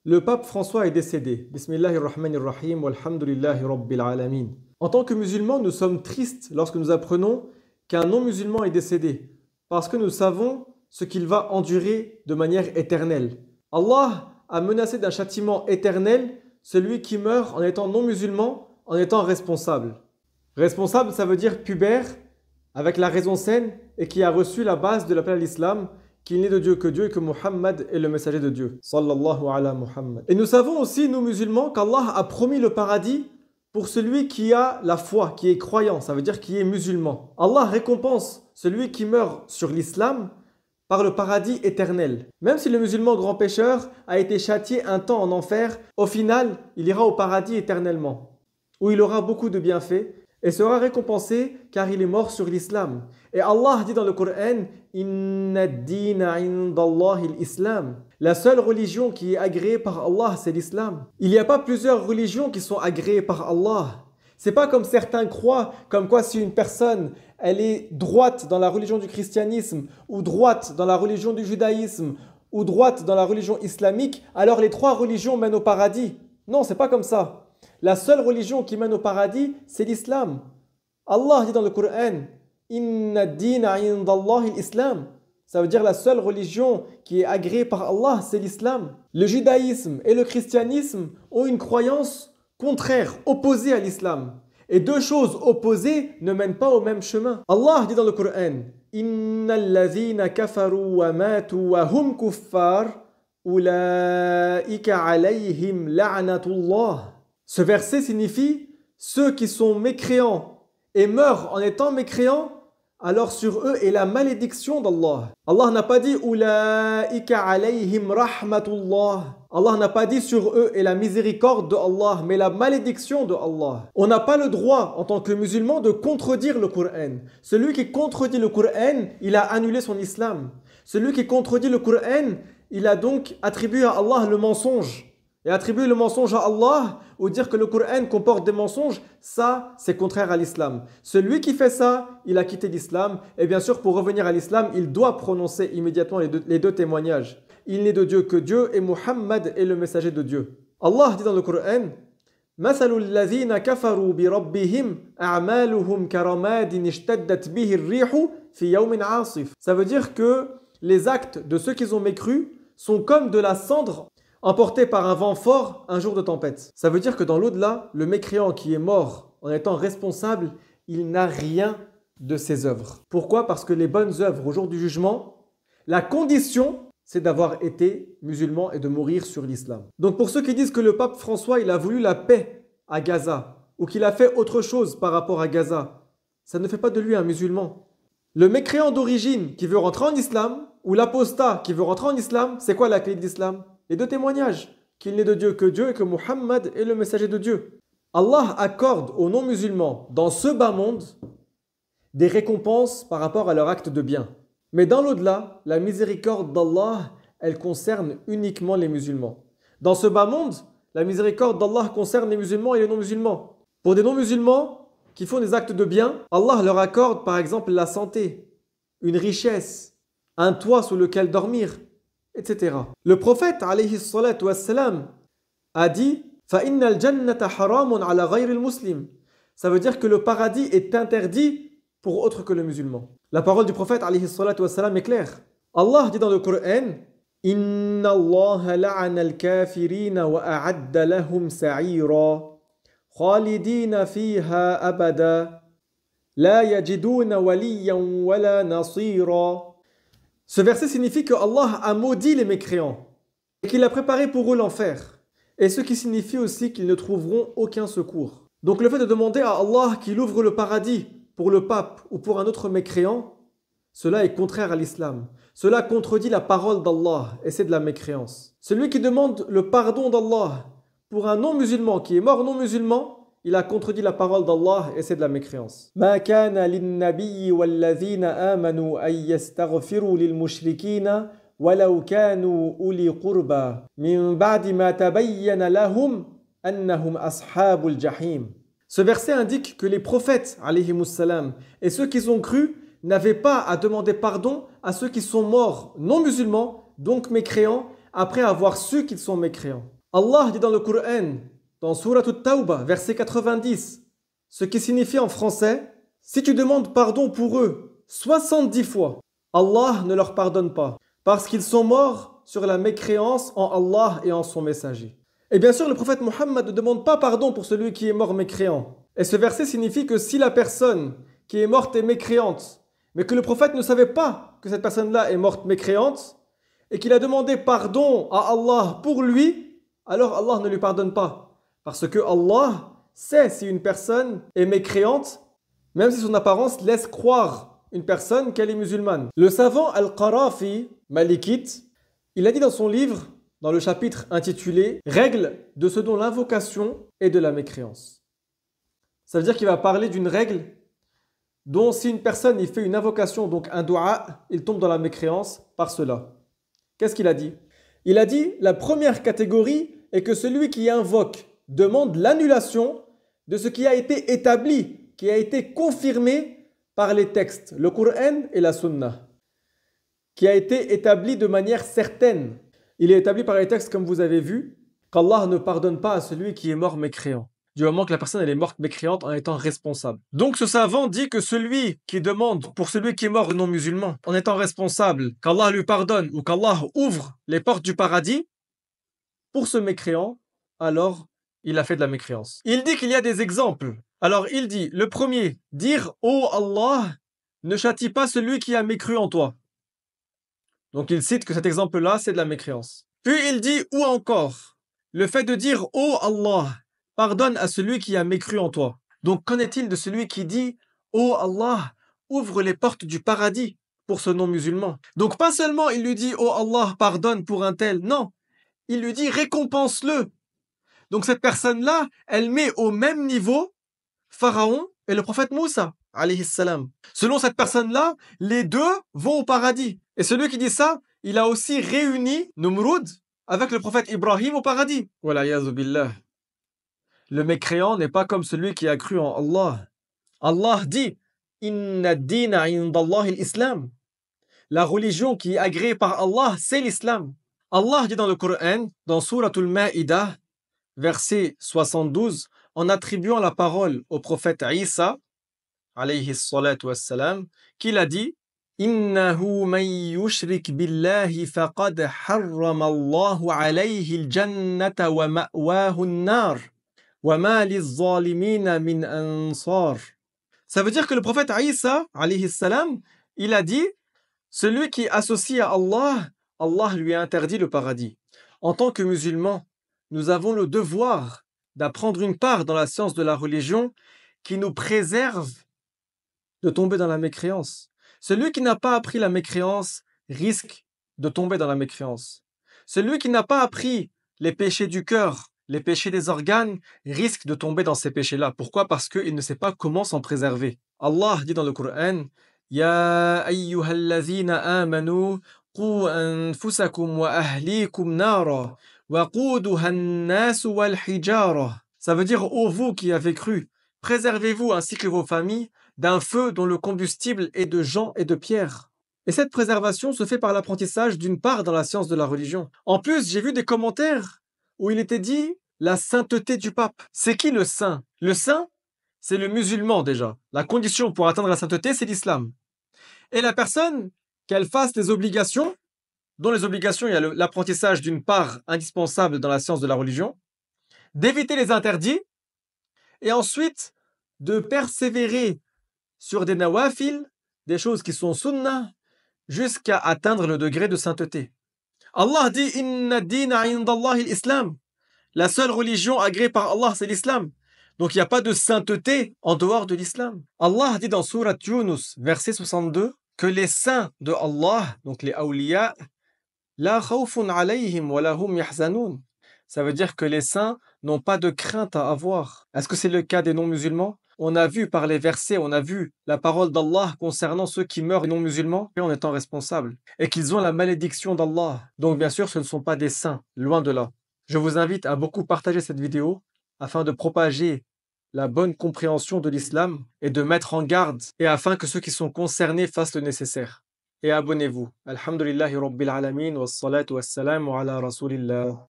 Le pape François est décédé. Bismillahirrahmanirrahim, walhamdulillahi rabbil alamin. En tant que musulmans, nous sommes tristes lorsque nous apprenons qu'un non-musulman est décédé, parce que nous savons ce qu'il va endurer de manière éternelle. Allah a menacé d'un châtiment éternel celui qui meurt en étant non-musulman, en étant responsable. Responsable, ça veut dire pubère, avec la raison saine, et qui a reçu la base de l'appel à l'islam, qu'il n'est de Dieu que Dieu et que Muhammad est le messager de Dieu. Sallallahu ala Muhammad. Et nous savons aussi, nous musulmans, qu'Allah a promis le paradis pour celui qui a la foi, qui est croyant, ça veut dire qui est musulman. Allah récompense celui qui meurt sur l'islam par le paradis éternel. Même si le musulman grand pécheur a été châtié un temps en enfer, au final, il ira au paradis éternellement, où il aura beaucoup de bienfaits et sera récompensé car il est mort sur l'islam. Et Allah dit dans le Coran, Inna ad-dina indallahi l'islam. La seule religion qui est agréée par Allah, c'est l'islam. Il n'y a pas plusieurs religions qui sont agréées par Allah. C'est pas comme certains croient, comme quoi si une personne elle est droite dans la religion du christianisme, ou droite dans la religion du judaïsme, ou droite dans la religion islamique, alors les trois religions mènent au paradis. Non, c'est pas comme ça. La seule religion qui mène au paradis, c'est l'islam. Allah dit dans le Coran, Inna ad-dina indallahi l'islam. Ça veut dire la seule religion qui est agréée par Allah, c'est l'islam. Le judaïsme et le christianisme ont une croyance contraire, opposée à l'islam. Et deux choses opposées ne mènent pas au même chemin. Allah dit dans le Coran, Innal ladhina kafaru wa matu wa hum kuffar, ulaika alayhim la'natullah. Ce verset signifie ceux qui sont mécréants et meurent en étant mécréants, alors sur eux est la malédiction d'Allah. Allah n'a pas dit Ulaika alayhim rahmatullah. Allah n'a pas dit sur eux est la miséricorde de Allah, mais la malédiction de Allah. On n'a pas le droit en tant que musulman de contredire le Coran. Celui qui contredit le Coran, il a annulé son islam. Celui qui contredit le Coran, il a donc attribué à Allah le mensonge. Et attribuer le mensonge à Allah ou dire que le Coran comporte des mensonges, ça, c'est contraire à l'islam. Celui qui fait ça, il a quitté l'islam. Et bien sûr, pour revenir à l'islam, il doit prononcer immédiatement les deux témoignages. Il n'est de Dieu que Dieu et Muhammad est le messager de Dieu. Allah dit dans le Coran, مثل الذين كفروا بربهم أعمالهم كرماد اشتدت به الريح في يوم عاصف. Ça veut dire que les actes de ceux qui ont mécru sont comme de la cendre emporté par un vent fort un jour de tempête. Ça veut dire que dans l'au-delà, le mécréant qui est mort en étant responsable, il n'a rien de ses œuvres. Pourquoi? Parce que les bonnes œuvres au jour du jugement, la condition, c'est d'avoir été musulman et de mourir sur l'islam. Donc pour ceux qui disent que le pape François, il a voulu la paix à Gaza, ou qu'il a fait autre chose par rapport à Gaza, ça ne fait pas de lui un musulman. Le mécréant d'origine qui veut rentrer en islam, ou l'apostat qui veut rentrer en islam, c'est quoi la clé de l'islam? Les deux témoignages, qu'il n'est de Dieu que Dieu et que Muhammad est le messager de Dieu. Allah accorde aux non-musulmans dans ce bas monde des récompenses par rapport à leur acte de bien. Mais dans l'au-delà, la miséricorde d'Allah, elle concerne uniquement les musulmans. Dans ce bas monde, la miséricorde d'Allah concerne les musulmans et les non-musulmans. Pour des non-musulmans qui font des actes de bien, Allah leur accorde par exemple la santé, une richesse, un toit sous lequel dormir, etc. Le prophète alayhi salatu wassalam a dit فَإِنَّ الْجَنَّةَ حَرَامٌ عَلَى غَيْرِ الْمُسْلِمِ. Ça veut dire que le paradis est interdit pour autre que le musulman. La parole du prophète alayhi salatu wassalam est claire. Allah dit dans le Coran إِنَّ اللَّهَ لَعَنَ الْكَافِرِينَ وَأَعَدَّ لَهُمْ سَعِيرًا خَالِدِينَ فِيهَا أَبَدًا لَا يَجِدُونَ وَلِيًّا وَلَا نَصِيرًا. Ce verset signifie que Allah a maudit les mécréants et qu'il a préparé pour eux l'enfer. Et ce qui signifie aussi qu'ils ne trouveront aucun secours. Donc le fait de demander à Allah qu'il ouvre le paradis pour le pape ou pour un autre mécréant, cela est contraire à l'islam. Cela contredit la parole d'Allah et c'est de la mécréance. Celui qui demande le pardon d'Allah pour un non-musulman qui est mort non-musulman, il a contredit la parole d'Allah et c'est de la mécréance. ما كان للنبي والذين آمنوا أن يستغفروا للمشركين ولو كانوا أولي قربى من بعد ما تبين لهم أنهم أصحاب الجحيم. Ce verset indique que les prophètes alayhimus salam et ceux qui ont cru n'avaient pas à demander pardon à ceux qui sont morts non musulmans, donc mécréants, après avoir su qu'ils sont mécréants. Allah dit dans le Coran, dans Surah At-Tawbah, verset 90, ce qui signifie en français, si tu demandes pardon pour eux 70 fois, Allah ne leur pardonne pas, parce qu'ils sont morts sur la mécréance en Allah et en son messager. Et bien sûr, le prophète Mohammed ne demande pas pardon pour celui qui est mort mécréant. Et ce verset signifie que si la personne qui est morte est mécréante, mais que le prophète ne savait pas que cette personne-là est morte mécréante, et qu'il a demandé pardon à Allah pour lui, alors Allah ne lui pardonne pas. Parce que Allah sait si une personne est mécréante, même si son apparence laisse croire une personne qu'elle est musulmane. Le savant Al-Qarafi, malikite, il a dit dans son livre, dans le chapitre intitulé « Règle de ce dont l'invocation est de la mécréance ». Ça veut dire qu'il va parler d'une règle dont si une personne y fait une invocation, donc un dua, il tombe dans la mécréance par cela. Qu'est-ce qu'il a dit? Il a dit la première catégorie est que celui qui invoque demande l'annulation de ce qui a été établi, qui a été confirmé par les textes, le Coran et la Sunna, qui a été établi de manière certaine. Il est établi par les textes, comme vous avez vu, qu'Allah ne pardonne pas à celui qui est mort mécréant, du moment que la personne elle est morte mécréante en étant responsable. Donc ce savant dit que celui qui demande pour celui qui est mort non musulman, en étant responsable, qu'Allah lui pardonne ou qu'Allah ouvre les portes du paradis, pour ce mécréant, alors il a fait de la mécréance. Il dit qu'il y a des exemples. Alors il dit, le premier, dire « Oh Allah, ne châtie pas celui qui a mécru en toi ». Donc il cite que cet exemple-là, c'est de la mécréance. Puis il dit « Ou encore, le fait de dire « Oh Allah, pardonne à celui qui a mécru en toi ». Donc qu'en est-il de celui qui dit « Oh Allah, ouvre les portes du paradis » pour ce non-musulman? Donc pas seulement il lui dit « Oh Allah, pardonne pour un tel », non. Il lui dit « Récompense-le ». Donc cette personne-là, elle met au même niveau Pharaon et le prophète Moussa, alayhi salam. Selon cette personne-là, les deux vont au paradis. Et celui qui dit ça, il a aussi réuni Numrud avec le prophète Ibrahim au paradis. Walayazu billah. Le mécréant n'est pas comme celui qui a cru en Allah. Allah dit Inna ad-dina 'indallahi al-islam. La religion qui est agréée par Allah, c'est l'islam. Allah dit dans le Coran, dans Suratul Ma'idah, verset 72, en attribuant la parole au prophète Isa, alayhi salatu wassalam, qu'il a dit Innahu man yushrik billahi faqad harrama Allahu alayhi al-jannata wa ma'wahu an-nar wa ma liz-zalimina min ansar. Ça veut dire que le prophète Isa, alayhi salam, il a dit celui qui associe à Allah, Allah lui a interdit le paradis. En tant que musulmans, nous avons le devoir d'apprendre une part dans la science de la religion qui nous préserve de tomber dans la mécréance. Celui qui n'a pas appris la mécréance risque de tomber dans la mécréance. Celui qui n'a pas appris les péchés du cœur, les péchés des organes, risque de tomber dans ces péchés-là. Pourquoi? Parce qu'il ne sait pas comment s'en préserver. Allah dit dans le Coran Ya ayyuhallazina amanu qu anfusakum wa ahlikum nara wa quduha an-nasu wal hijara. Ça veut dire ô vous qui avez cru, préservez-vous ainsi que vos familles d'un feu dont le combustible est de gens et de pierres. Et cette préservation se fait par l'apprentissage d'une part dans la science de la religion. En plus, j'ai vu des commentaires où il était dit la sainteté du pape. C'est qui le saint? Le saint, c'est le musulman déjà. La condition pour atteindre la sainteté, c'est l'islam. Et la personne, qu'elle fasse des obligations, dont les obligations, il y a l'apprentissage d'une part indispensable dans la science de la religion, d'éviter les interdits, et ensuite de persévérer sur des nawafil, des choses qui sont sunnah, jusqu'à atteindre le degré de sainteté. Allah dit Inna ad-dina 'indallahi al-islam. La seule religion agréée par Allah, c'est l'islam. Donc il n'y a pas de sainteté en dehors de l'islam. Allah dit dans Surat Yunus, verset 62, que les saints de Allah, donc les awliya, la khawfun alayhim wa lahum yahzanun. Ça veut dire que les saints n'ont pas de crainte à avoir. Est-ce que c'est le cas des non-musulmans? On a vu par les versets, on a vu la parole d'Allah concernant ceux qui meurent non-musulmans en étant responsables et qu'ils ont la malédiction d'Allah. Donc bien sûr, ce ne sont pas des saints, loin de là. Je vous invite à beaucoup partager cette vidéo afin de propager la bonne compréhension de l'islam et de mettre en garde et afin que ceux qui sont concernés fassent le nécessaire. Et abonnez-vous. Alhamdulillahi Rabbil Alamin wa salatu wa salamu ala Rasulillah.